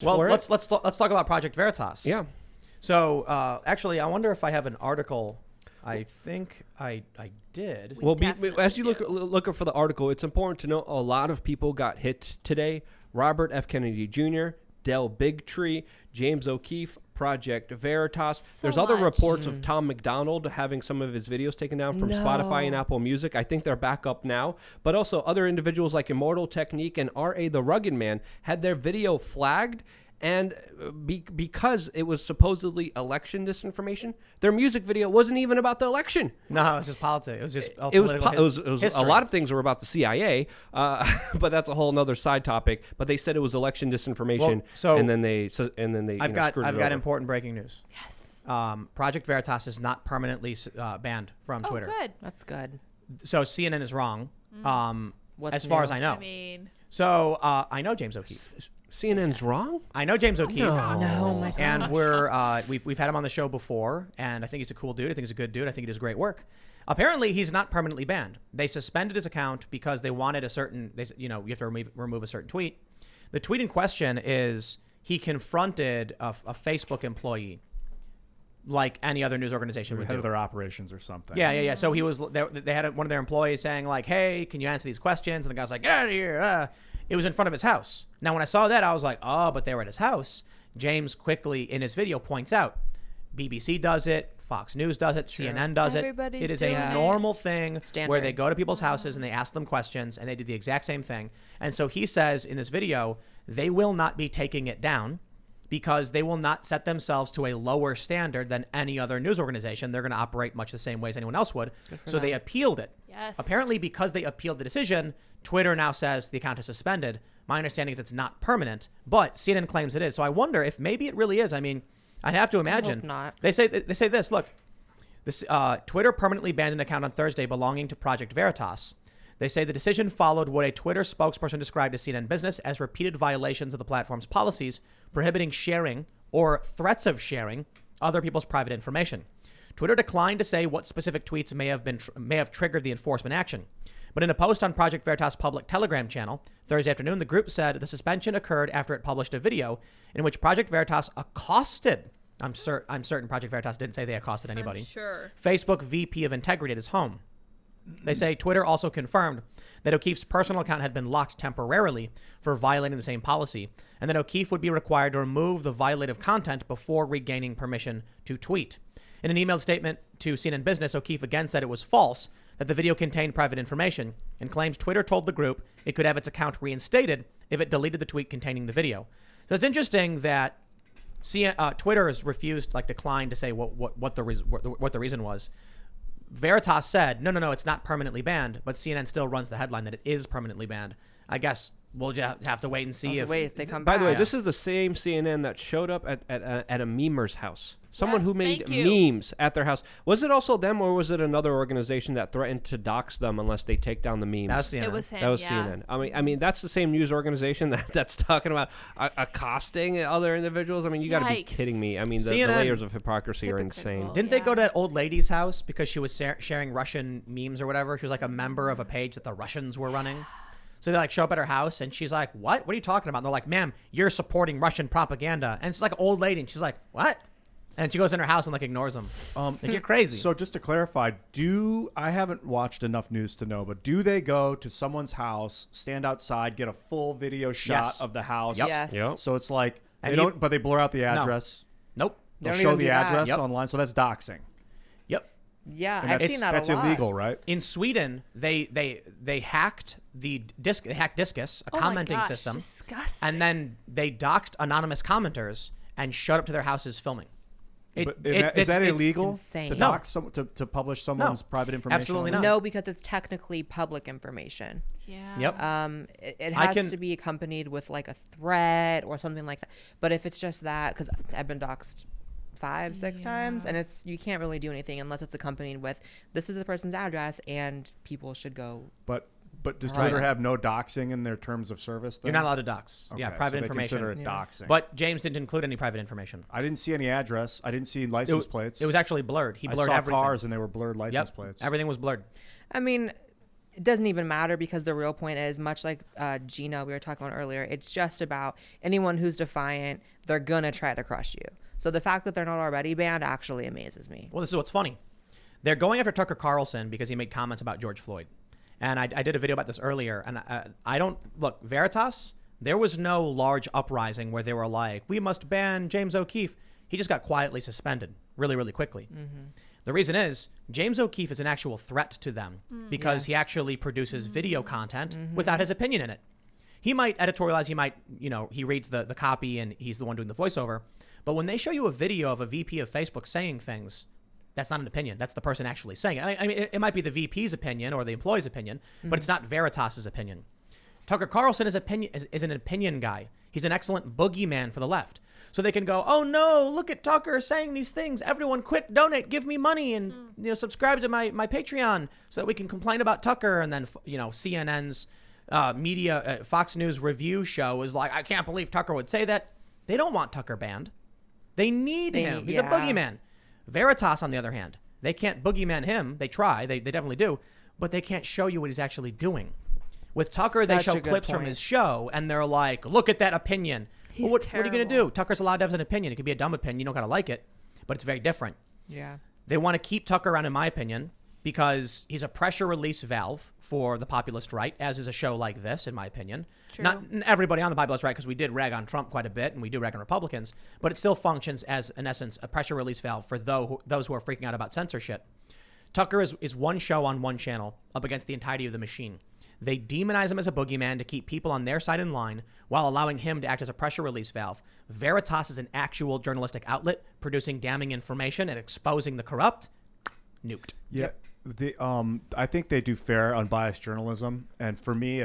Well, let's talk about Project Veritas. Yeah. So actually, I wonder if I have an article. I think I did. Well, as you look for the article, it's important to know a lot of people got hit today. Robert F. Kennedy Jr., Del Bigtree, James O'Keefe, Project Veritas. There's other reports of Tom McDonald having some of his videos taken down from Spotify and Apple Music. I think they're back up now. But also other individuals like Immortal Technique and R.A. the Rugged Man had their video flagged. And because it was supposedly election disinformation, their music video wasn't even about the election. No, it was just politics. It was just it was a lot of things were about the CIA, but that's a whole nother side topic. But they said it was election disinformation, and then they I've got important breaking news. Yes. Project Veritas is not permanently banned from Twitter. Good. That's good. So CNN is wrong. As far as I know. I mean, so I know James O'Keefe. CNN's wrong? I know James O'Keefe. No, my gosh. And we've had him on the show before, and I think he's a cool dude. I think he's a good dude. I think he does great work. Apparently, he's not permanently banned. They suspended his account because they wanted you have to remove a certain tweet. The tweet in question is he confronted a Facebook employee like any other news organization would head do. of their operations or something. Yeah. So they had one of their employees saying like, "Hey, can you answer these questions?" And the guy's like, "Get out of here." It was in front of his house. Now, when I saw that, I was like, oh, but they were at his house. James quickly, in his video, points out, BBC does it, Fox News does it, CNN does it. It is a normal thing where they go to people's houses and they ask them questions, and they do the exact same thing. And so he says in this video, they will not be taking it down because they will not set themselves to a lower standard than any other news organization. They're going to operate much the same way as anyone else would. So they appealed it. Yes. Apparently, because they appealed the decision, Twitter now says the account is suspended. My understanding is it's not permanent, but CNN claims it is. So I wonder if maybe it really is. I mean, I'd have to imagine. I hope not. They say this. Look, this Twitter permanently banned an account on Thursday belonging to Project Veritas. They say the decision followed what a Twitter spokesperson described to CNN Business as repeated violations of the platform's policies prohibiting sharing or threats of sharing other people's private information. Twitter declined to say what specific tweets may have triggered the enforcement action. But in a post on Project Veritas' public Telegram channel Thursday afternoon, the group said the suspension occurred after it published a video in which Project Veritas accosted. I'm certain Project Veritas didn't say they accosted anybody. I'm sure. Facebook VP of Integrity at his home. They say Twitter also confirmed that O'Keefe's personal account had been locked temporarily for violating the same policy, and that O'Keefe would be required to remove the violative content before regaining permission to tweet. In an emailed statement to CNN Business, O'Keefe again said it was false, that the video contained private information, and claims Twitter told the group it could have its account reinstated if it deleted the tweet containing the video. So it's interesting that Twitter has declined to say what the reason was. Veritas said, no, it's not permanently banned, but CNN still runs the headline that it is permanently banned. I guess we'll just have to wait and see if they come back. By the way, this is the same CNN that showed up at a memer's house. Someone who made thank you. memes at their house. Was it also them, or was it another organization that threatened to dox them unless they take down the memes? That was CNN. It was him. That was yeah. CNN. I mean, that's the same news organization that's talking about accosting other individuals. I mean, you got to be kidding me. I mean, the layers of hypocrisy are insane. Didn't they go to that old lady's house because she was sharing Russian memes or whatever? She was like a member of a page that the Russians were running. So they show up at her house and she's like, what? What are you talking about? And they're like, ma'am, you're supporting Russian propaganda. And it's like an old lady. And she's like, what? And she goes in her house and ignores them. You're crazy. So just to clarify, I haven't watched enough news to know, but do they go to someone's house, stand outside, get a full video shot of the house? Yes. Yep. So it's like, And but they blur out the address. Nope. They'll They don't show even the do that. address Yep. online. So that's doxing. Yep. Yeah, And I've seen that a lot. That's illegal, right? In Sweden, they hacked the they hacked Discus, a Oh my gosh, system, disgusting. and then they doxed anonymous commenters and showed up to their houses filming. Is that illegal insane. to dox to publish someone's private information? Absolutely online? not. No, because it's technically public information. Yeah. Yep. It has to be accompanied with a threat or something like that. But if it's just that, because I've been doxed 5-6 times, and you can't really do anything unless it's accompanied with this is the person's address and people should go. But does Twitter have no doxing in their terms of service? Then? You're not allowed to dox. Okay, Yeah, private so they information. consider it doxing. But James didn't include any private information. I didn't see any address. I didn't see license plates. It was actually blurred. He blurred I saw everything. cars and they were blurred license plates. Everything was blurred. I mean, it doesn't even matter, because the real point is, much like Gina we were talking about earlier, it's just about anyone who's defiant, they're gonna try to crush you. So the fact that they're not already banned actually amazes me. Well, this is what's funny. They're going after Tucker Carlson because he made comments about George Floyd. And I did a video about this earlier. And I don't, look, Veritas, there was no large uprising where they were like, we must ban James O'Keefe. He just got quietly suspended really, really quickly. The reason is James O'Keefe is an actual threat to them because he actually produces video content without his opinion in it. He might editorialize, he might, he reads the copy and he's the one doing the voiceover. But when they show you a video of a VP of Facebook saying things, that's not an opinion. That's the person actually saying it. I mean, it might be the VP's opinion or the employee's opinion, but it's not Veritas's opinion. Tucker Carlson is an opinion guy. He's an excellent boogeyman for the left. So they can go, oh no, look at Tucker saying these things. Everyone quick donate, give me money, and subscribe to my Patreon so that we can complain about Tucker. And then CNN's Fox News review show is like, I can't believe Tucker would say that. They don't want Tucker banned. They need him. He's a boogeyman. Veritas, on the other hand, they can't boogeyman him. They try. They definitely do. But they can't show you what he's actually doing. With Tucker, they show clips from his show, and they're like, look at that opinion. Well, what are you going to do? Tucker's allowed to have an opinion. It could be a dumb opinion. You don't got to like it, but it's very different. Yeah. They want to keep Tucker around, in my opinion, because he's a pressure release valve for the populist right, as is a show like this, in my opinion. True. Not everybody on the populist right, because we did rag on Trump quite a bit, and we do rag on Republicans, but it still functions as, in essence, a pressure release valve for those who are freaking out about censorship. Tucker is one show on one channel up against the entirety of the machine. They demonize him as a boogeyman to keep people on their side in line while allowing him to act as a pressure release valve. Veritas is an actual journalistic outlet producing damning information and exposing the corrupt. Nuked. Yeah. I think they do fair, unbiased journalism. And for me,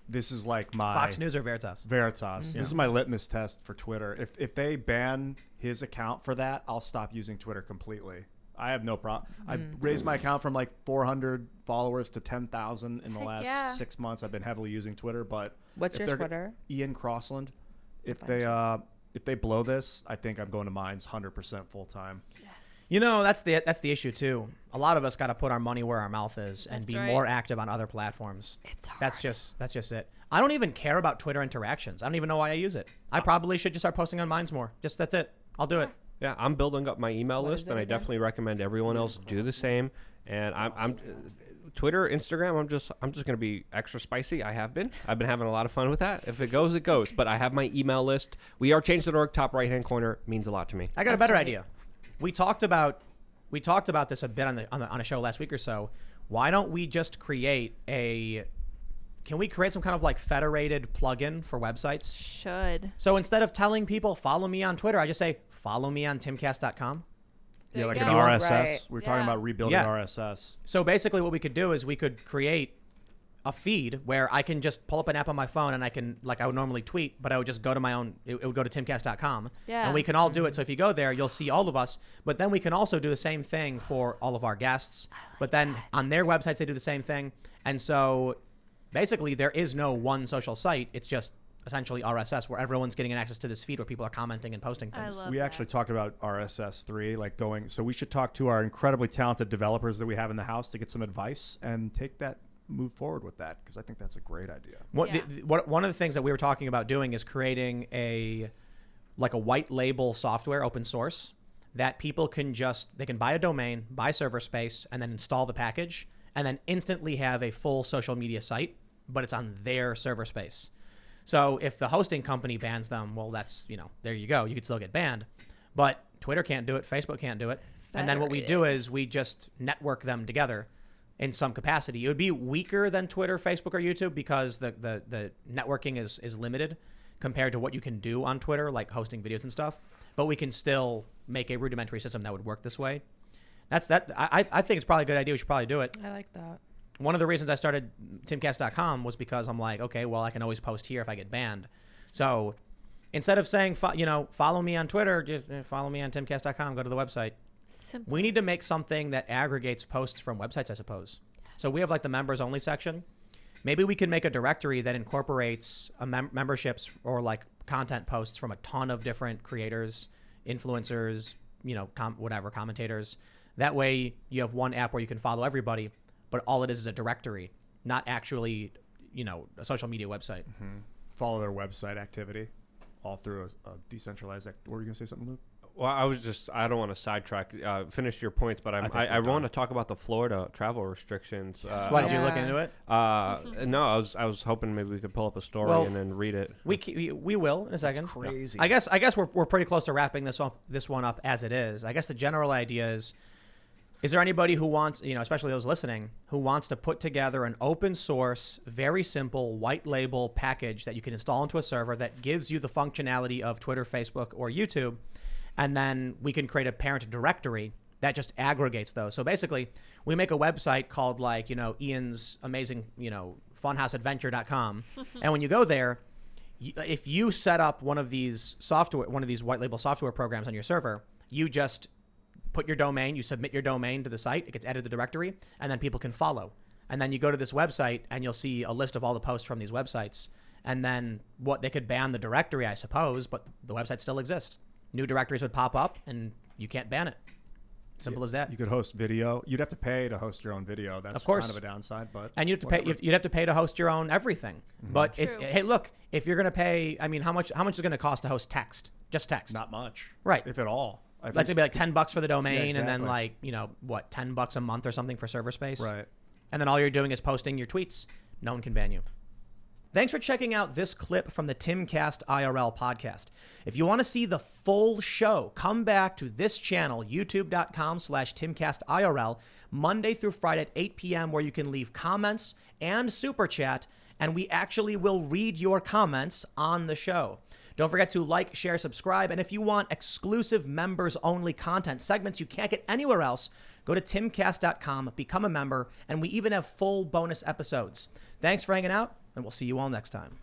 this is like my Fox News or Veritas? Veritas. This is my litmus test for Twitter. If they ban his account for that, I'll stop using Twitter completely. I have no problem. I raised my account from like 400 followers to 10,000 in the last 6 months. I've been heavily using Twitter, but what's your Twitter? Ian Crossland. If they blow this, I think I'm going to Minds 100% full time. Yes. That's the issue too. A lot of us got to put our money where our mouth is and be more active on other platforms. It's hard. That's just it. I don't even care about Twitter interactions. I don't even know why I use it. I probably should just start posting on Minds more. That's it. I'll do it. Yeah, I'm building up my email list, and I definitely recommend everyone else do the same. And I'm Twitter, Instagram. I'm just going to be extra spicy. I've been having a lot of fun with that. If it goes, it goes. But I have my email list. WeAreChange.org, top right hand corner, means a lot to me. I got a better idea. We talked about this a bit on a show last week or so. Why don't we just create Can we create some kind of like federated plugin for websites? Should. So instead of telling people follow me on Twitter, I just say follow me on timcast.com. There like you an go. RSS. Right. We're talking about rebuilding RSS. So basically what we could do is we could create a feed where I can just pull up an app on my phone and I can, like I would normally tweet, but I would just go to my own, it would go to timcast.com. Yeah. And we can all do it. So if you go there, you'll see all of us. But then we can also do the same thing for all of our guests. But then on their websites, they do the same thing. And so basically, there is no one social site. It's just essentially RSS, where everyone's getting access to this feed where people are commenting and posting things. I love We that. actually talked about RSS 3, so we should talk to our incredibly talented developers that we have in the house to get some advice and move forward with that, because I think that's a great idea. One of the things that we were talking about doing is creating a white label software, open source, that people can they can buy a domain, buy server space, and then install the package, and then instantly have a full social media site, but it's on their server space. So if the hosting company bans them, well, that's, there you go. You could still get banned. But Twitter can't do it. Facebook can't do it. And then what we do is we just network them together in some capacity. It would be weaker than Twitter, Facebook, or YouTube because the networking is limited compared to what you can do on Twitter, like hosting videos and stuff. But we can still make a rudimentary system that would work this way. I think it's probably a good idea. We should probably do it. I like that. One of the reasons I started timcast.com was because I'm like, okay, well, I can always post here if I get banned. So instead of saying, follow me on Twitter, just follow me on timcast.com, go to the website. Simple. We need to make something that aggregates posts from websites, I suppose. So we have like the members only section. Maybe we can make a directory that incorporates memberships or like content posts from a ton of different creators, influencers, commentators. That way you have one app where you can follow everybody, but all it is a directory. not actually, a social media website. Follow their website activity all through a decentralized. Were you gonna say something, Luke? Well, I don't want to sidetrack. Finish your points, but I want to talk about the Florida travel restrictions. Why did you look into it? No, I was hoping maybe we could pull up a story and then read it. We will in a second. That's crazy. I guess we're pretty close to wrapping this one up as it is. I guess the general idea is there anybody who wants, especially those listening, who wants to put together an open source, very simple white label package that you can install into a server that gives you the functionality of Twitter, Facebook, or YouTube? And then we can create a parent directory that just aggregates those. So basically, we make a website called Ian's amazing, funhouseadventure.com. And when you go there, if you set up one of these white label software programs on your server, you just put your domain, you submit your domain to the site, it gets added to the directory, and then people can follow. And then you go to this website and you'll see a list of all the posts from these websites. And then they could ban the directory, I suppose, but the website still exists. New directories would pop up, and you can't ban it. Simple as that. You could host video. You'd have to pay to host your own video. That's of course kind of a downside, but and you'd have to pay to host your own everything. But hey, look, if you're gonna pay, how much is it gonna cost to host text? Just text. Not much, right? If at all. Let's say be like $10 for the domain, exactly. and then $10 a month or something for server space, right? And then all you're doing is posting your tweets. No one can ban you. Thanks for checking out this clip from the Timcast IRL podcast. If you want to see the full show, come back to this channel, youtube.com/TimcastIRL, Monday through Friday at 8 p.m., where you can leave comments and super chat, and we actually will read your comments on the show. Don't forget to like, share, subscribe, and if you want exclusive members-only content, segments you can't get anywhere else, go to timcast.com, become a member, and we even have full bonus episodes. Thanks for hanging out, and we'll see you all next time.